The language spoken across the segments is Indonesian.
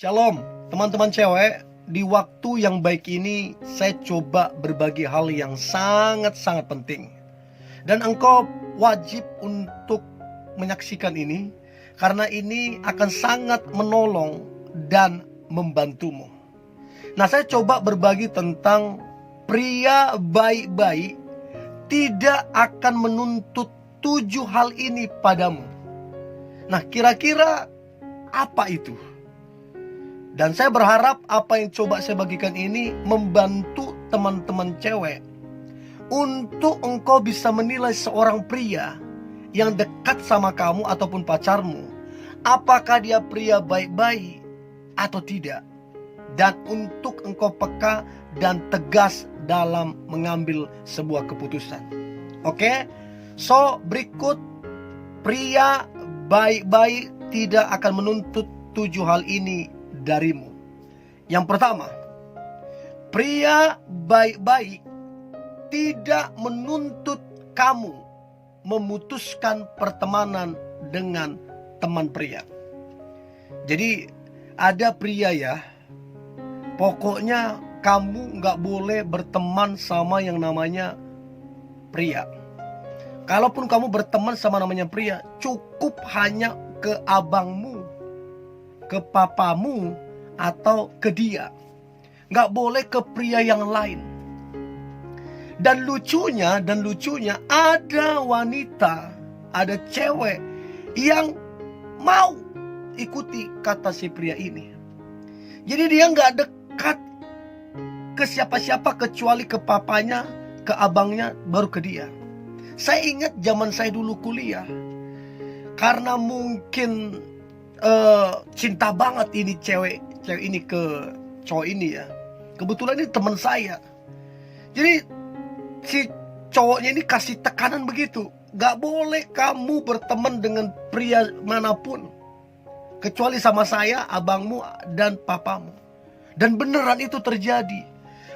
Shalom, teman-teman cewek. Di waktu yang baik ini, saya coba berbagi hal yang sangat-sangat penting. Dan engkau wajib untuk menyaksikan ini, karena ini akan sangat menolong dan membantumu. Nah, saya coba berbagi tentang pria baik-baik tidak akan menuntut 7 hal ini padamu. Nah, kira-kira apa itu? Dan saya berharap apa yang coba saya bagikan ini membantu teman-teman cewek untuk engkau bisa menilai seorang pria yang dekat sama kamu ataupun pacarmu, apakah dia pria baik-baik atau tidak. Dan untuk engkau peka dan tegas dalam mengambil sebuah keputusan. Oke? So, berikut pria baik-baik tidak akan menuntut 7 hal ini darimu. Yang pertama, pria baik-baik tidak menuntut kamu memutuskan pertemanan dengan teman pria. Jadi ada pria ya, pokoknya kamu gak boleh berteman sama yang namanya pria. Kalaupun kamu berteman sama namanya pria, cukup hanya ke abangmu, ke papamu, atau ke dia. Gak boleh ke pria yang lain. Dan lucunya ada wanita, ada cewek yang mau ikuti kata si pria ini. Jadi dia gak dekat ke siapa-siapa kecuali ke papanya, ke abangnya, baru ke dia. Saya ingat zaman saya dulu kuliah, karena mungkin cinta banget ini cewek ini ke cowok ini ya. Kebetulan ini teman saya. Jadi si cowoknya ini kasih tekanan begitu, gak boleh kamu berteman dengan pria manapun kecuali sama saya, abangmu, dan papamu. Dan beneran itu terjadi.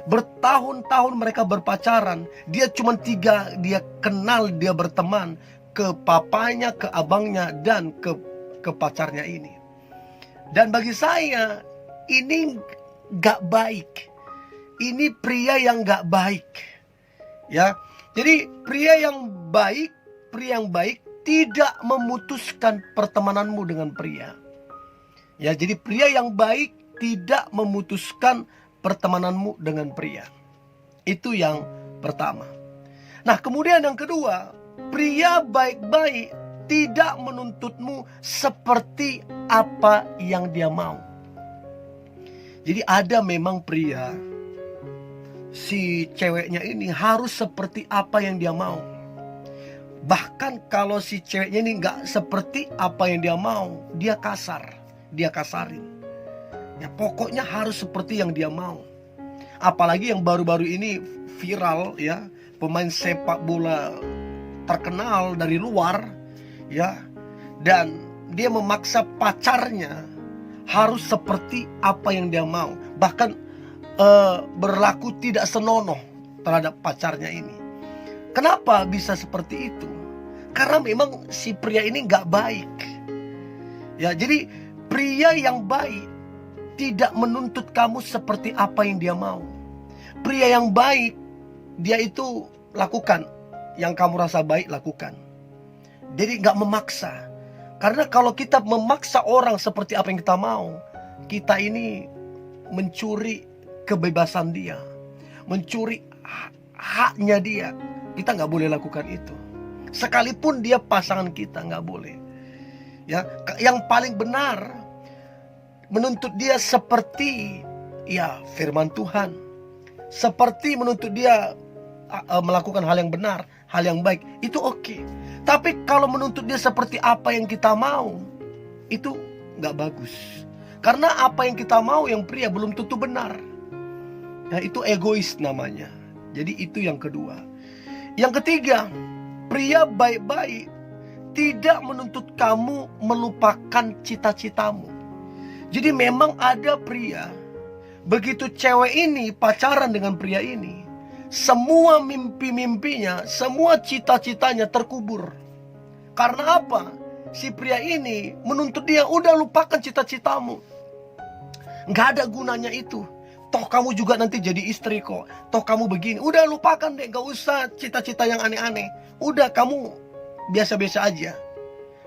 Bertahun-tahun mereka berpacaran. Dia cuma 3 dia kenal, dia berteman ke papanya, ke abangnya, dan ke pacarnya ini. Dan bagi saya ini gak baik. Ini pria yang gak baik. Ya. Jadi pria yang baik tidak memutuskan pertemananmu dengan pria. Ya, jadi pria yang baik tidak memutuskan pertemananmu dengan pria. Itu yang pertama. Nah, kemudian yang kedua, pria baik-baik tidak menuntutmu seperti apa yang dia mau. Jadi ada memang pria, si ceweknya ini harus seperti apa yang dia mau. Bahkan kalau si ceweknya ini gak seperti apa yang dia mau, dia kasar, dia kasarin. Ya, pokoknya harus seperti yang dia mau. Apalagi yang baru-baru ini viral ya, pemain sepak bola terkenal dari luar ya, dan dia memaksa pacarnya harus seperti apa yang dia mau. Bahkan berlaku tidak senonoh terhadap pacarnya ini. Kenapa bisa seperti itu? Karena memang si pria ini gak baik. Ya, jadi pria yang baik tidak menuntut kamu seperti apa yang dia mau. Pria yang baik, dia itu lakukan yang kamu rasa baik, lakukan. Jadi gak memaksa. Karena kalau kita memaksa orang seperti apa yang kita mau, kita ini mencuri kebebasan dia, mencuri haknya dia. Kita gak boleh lakukan itu. Sekalipun dia pasangan kita, gak boleh. Ya, yang paling benar menuntut dia seperti ya firman Tuhan, seperti menuntut dia melakukan hal yang benar, hal yang baik, itu oke. Tapi kalau menuntut dia seperti apa yang kita mau, itu gak bagus. Karena apa yang kita mau yang pria belum tentu benar. Ya, itu egois namanya. Jadi itu yang kedua. Yang ketiga, pria baik-baik tidak menuntut kamu melupakan cita-citamu. Jadi memang ada pria, begitu cewek ini pacaran dengan pria ini, semua mimpi-mimpinya, semua cita-citanya terkubur. Karena apa? Si pria ini menuntut dia, udah lupakan cita-citamu. Nggak ada gunanya itu. Toh kamu juga nanti jadi istri kok. Toh kamu begini. Udah lupakan deh, nggak usah cita-cita yang aneh-aneh. Udah kamu biasa-biasa aja.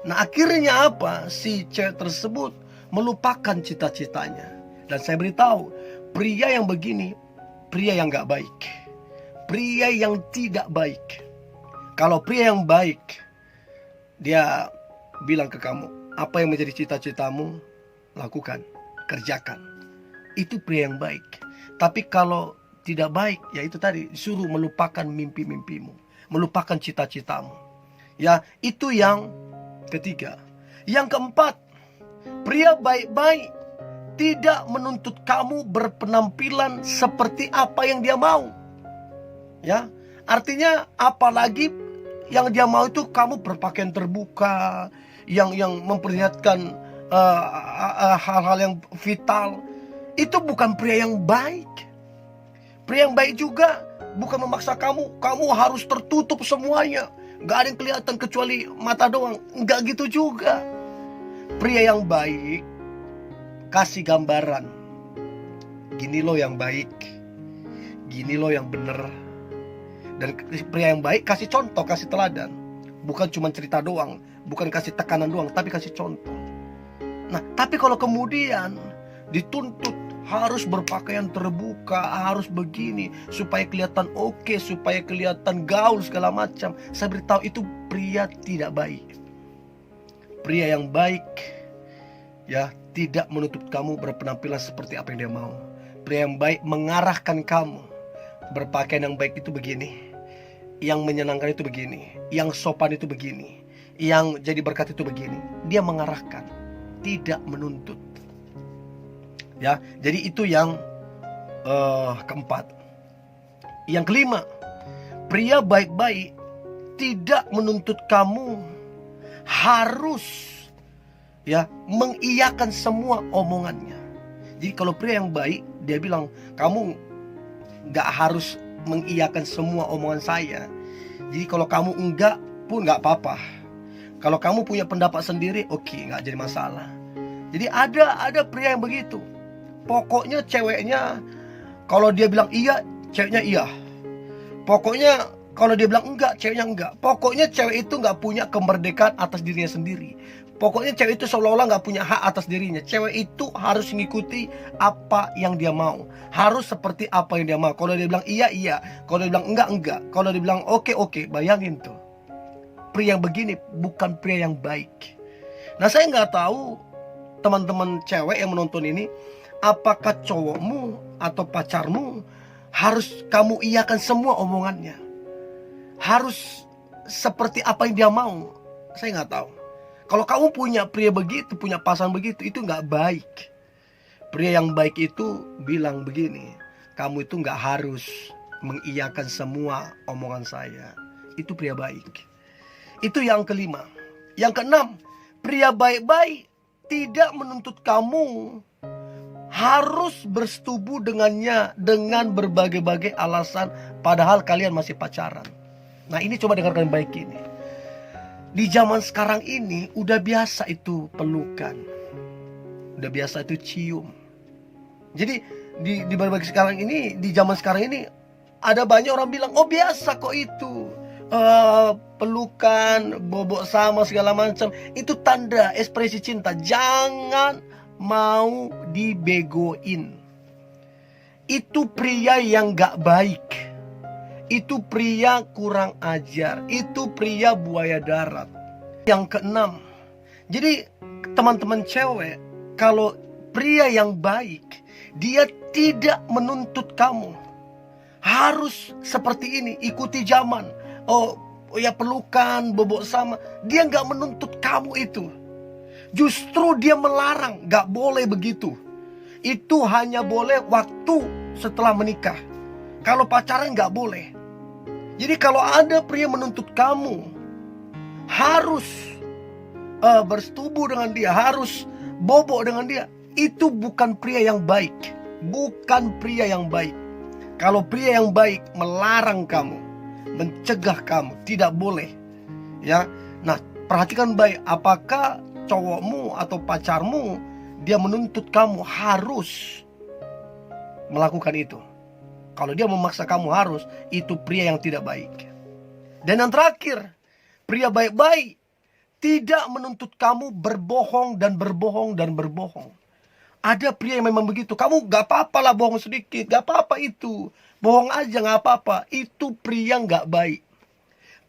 Nah akhirnya apa? Si cewek tersebut melupakan cita-citanya. Dan saya beritahu, pria yang begini, pria yang nggak baik. Pria yang tidak baik. Kalau pria yang baik, dia bilang ke kamu, apa yang menjadi cita-citamu, lakukan, kerjakan. Itu pria yang baik. Tapi kalau tidak baik, ya itu tadi, disuruh melupakan mimpi-mimpimu, melupakan cita-citamu. Ya, itu yang ketiga. Yang keempat, pria baik-baik tidak menuntut kamu berpenampilan seperti apa yang dia mau. Ya, artinya apalagi yang dia mau itu kamu berpakaian terbuka, yang memperlihatkan hal-hal yang vital. Itu bukan pria yang baik. Pria yang baik juga bukan memaksa kamu harus tertutup semuanya, gak ada yang kelihatan kecuali mata doang. Enggak gitu juga. Pria yang baik kasih gambaran, gini loh yang baik, gini loh yang bener. Dan pria yang baik kasih contoh, kasih teladan. Bukan cuma cerita doang, bukan kasih tekanan doang, tapi kasih contoh. Nah, tapi kalau kemudian dituntut harus berpakaian terbuka, harus begini, supaya kelihatan oke, supaya kelihatan gaul segala macam, saya beritahu itu pria tidak baik. Pria yang baik, ya, tidak menuntut kamu berpenampilan seperti apa yang dia mau. Pria yang baik mengarahkan kamu. Berpakaian yang baik itu begini, yang menyenangkan itu begini, yang sopan itu begini, yang jadi berkat itu begini. Dia mengarahkan, tidak menuntut. Ya, jadi itu yang keempat. Yang kelima, pria baik-baik tidak menuntut kamu harus, ya, mengiyakan semua omongannya. Jadi kalau pria yang baik, dia bilang, kamu gak harus mengiyakan semua omongan saya. Jadi kalau kamu enggak pun gak apa-apa. Kalau kamu punya pendapat sendiri, oke, gak jadi masalah. Jadi ada pria yang begitu. Pokoknya ceweknya, kalau dia bilang iya, ceweknya iya. Pokoknya kalau dia bilang enggak, ceweknya enggak. Pokoknya cewek itu gak punya kemerdekaan atas dirinya sendiri. Pokoknya cewek itu seolah-olah gak punya hak atas dirinya. Cewek itu harus mengikuti apa yang dia mau, harus seperti apa yang dia mau. Kalau dia bilang iya, iya. Kalau dia bilang enggak, enggak. Kalau dia bilang oke, oke. Bayangin tuh, pria yang begini bukan pria yang baik. Nah, saya gak tahu teman-teman cewek yang menonton ini, apakah cowokmu atau pacarmu harus kamu iyakan semua omongannya, harus seperti apa yang dia mau. Saya gak tahu. Kalau kamu punya pria begitu, punya pasangan begitu, itu gak baik. Pria yang baik itu bilang begini, kamu itu gak harus mengiyakan semua omongan saya. Itu pria baik. Itu yang kelima. Yang keenam, pria baik-baik tidak menuntut kamu harus bersetubuh dengannya dengan berbagai-bagai alasan, padahal kalian masih pacaran. Nah, ini coba dengarkan baik ini. Di zaman sekarang ini udah biasa itu pelukan, udah biasa itu cium. Jadi di berbagai sekarang ini, di zaman sekarang ini, ada banyak orang bilang, oh biasa kok itu, pelukan, bobok sama segala macam. Itu tanda ekspresi cinta. Jangan mau dibegoin. Itu pria yang gak baik. Itu pria kurang ajar. Itu pria buaya darat. Yang keenam, jadi teman-teman cewek, kalau pria yang baik, dia tidak menuntut kamu harus seperti ini, ikuti zaman. Oh ya, pelukan, bobok sama. Dia gak menuntut kamu itu. Justru dia melarang, gak boleh begitu. Itu hanya boleh waktu setelah menikah. Kalau pacaran gak boleh. Jadi kalau ada pria menuntut kamu harus bersetubuh dengan dia, harus bobok dengan dia, itu bukan pria yang baik. Bukan pria yang baik. Kalau pria yang baik melarang kamu, mencegah kamu, tidak boleh. Ya, nah perhatikan baik, apakah cowokmu atau pacarmu dia menuntut kamu harus melakukan itu. Kalau dia memaksa kamu harus, itu pria yang tidak baik. Dan yang terakhir, pria baik-baik tidak menuntut kamu berbohong dan berbohong dan berbohong. Ada pria yang memang begitu. Kamu gak apa-apa lah bohong sedikit, gak apa-apa itu. Bohong aja gak apa-apa. Itu pria gak baik.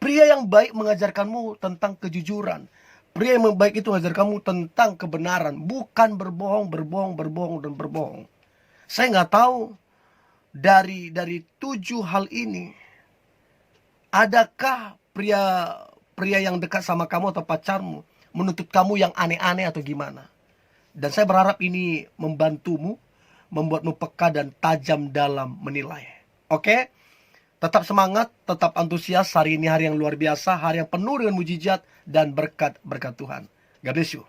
Pria yang baik mengajarkanmu tentang kejujuran. Pria yang baik itu mengajar kamu tentang kebenaran. Bukan berbohong, berbohong, berbohong, dan berbohong. Saya gak tahu dari 7 hal ini, adakah pria yang dekat sama kamu atau pacarmu menuntut kamu yang aneh-aneh atau gimana? Dan saya berharap ini membantumu, membuatmu peka dan tajam dalam menilai. Oke? Tetap semangat, tetap antusias. Hari ini hari yang luar biasa, hari yang penuh dengan mujizat dan berkat Tuhan. God bless you.